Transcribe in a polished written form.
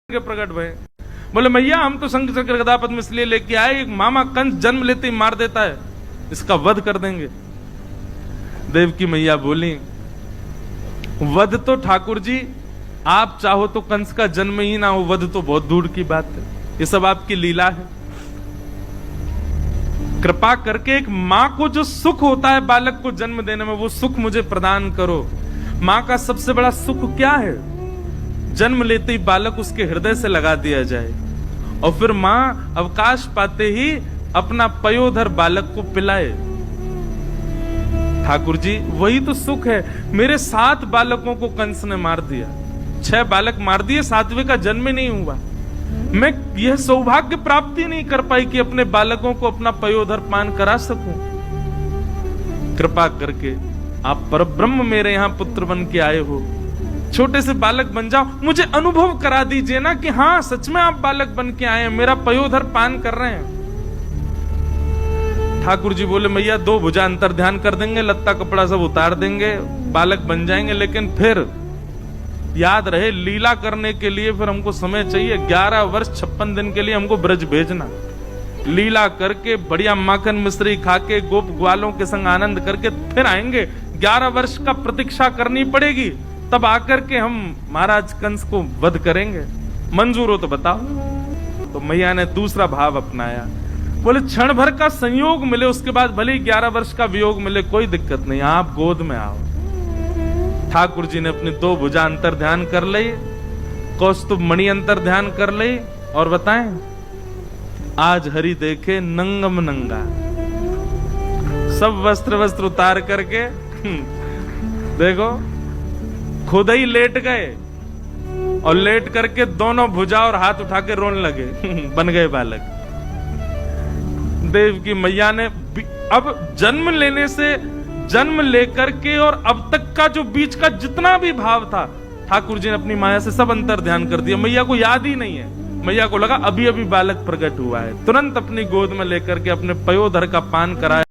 के प्रकट भय। बोले मैया हम तो शंख चक्र गदा पद्म इसलिए लेके आए, एक मामा कंस जन्म लेते ही मार देता है, इसका वध कर देंगे। देव की मैया बोली वध तो ठाकुर जी आप चाहो तो कंस का जन्म ही ना हो, वध तो बहुत दूर की बात है, ये सब आपकी लीला है। कृपा करके एक मां को जो सुख होता है बालक को जन्म देने में, वो सुख मुझे प्रदान करो। मां का सबसे बड़ा सुख क्या है? जन्म लेते ही बालक उसके हृदय से लगा दिया जाए और फिर मां अवकाश पाते ही अपना पयोधर बालक को पिलाए। ठाकुर जी वही तो सुख है। मेरे 7 बालकों को कंस ने मार दिया, 6 बालक मार दिए, 7वें का जन्म ही नहीं हुआ। मैं यह सौभाग्य प्राप्ति नहीं कर पाई कि अपने बालकों को अपना पयोधर पान करा सकूं। कृपा करके आप परब्रह्म मेरे यहां पुत्र बन के आए हो, छोटे से बालक बन जाओ, मुझे अनुभव करा दीजिए ना कि हाँ सच में आप बालक बन के आए हैं, मेरा पयोधर पान कर रहे हैं। ठाकुर जी बोले मैया 2 भुजा अंतर ध्यान कर देंगे, लत्ता कपड़ा सब उतार देंगे, बालक बन जाएंगे, लेकिन फिर याद रहे लीला करने के लिए फिर हमको समय चाहिए। 11 वर्ष 56 दिन के लिए हमको ब्रज भेजना, लीला करके बढ़िया माखन मिश्री खा के गोप ग्वालों के संग आनंद करके फिर आएंगे। 11 वर्ष का प्रतीक्षा करनी पड़ेगी, तब आकर के हम महाराज कंस को वध करेंगे। मंजूर हो तो बताओ। तो मैया ने दूसरा भाव अपनाया, बोले क्षण भर का संयोग मिले, उसके बाद भले ही 11 वर्ष का वियोग मिले, कोई दिक्कत नहीं, आप गोद में आओ। ठाकुर जी ने अपनी 2 भुजा अंतर ध्यान कर ली, कौस्तुभ मणि अंतर ध्यान कर ली, और बताएं आज हरि देखे नंगम नंगा, सब वस्त्र उतार करके देखो खुद ही लेट गए और लेट करके दोनों भुजा और हाथ उठा के रोने लगे बन गए बालक। देव की मैया ने अब जन्म लेने से, जन्म लेकर के और अब तक का जो बीच का जितना भी भाव था, ठाकुर जी ने अपनी माया से सब अंतर ध्यान कर दिया। मैया को याद ही नहीं है, मैया को लगा अभी अभी बालक प्रकट हुआ है, तुरंत अपनी गोद में लेकर के अपने पयोधर का पान कराया।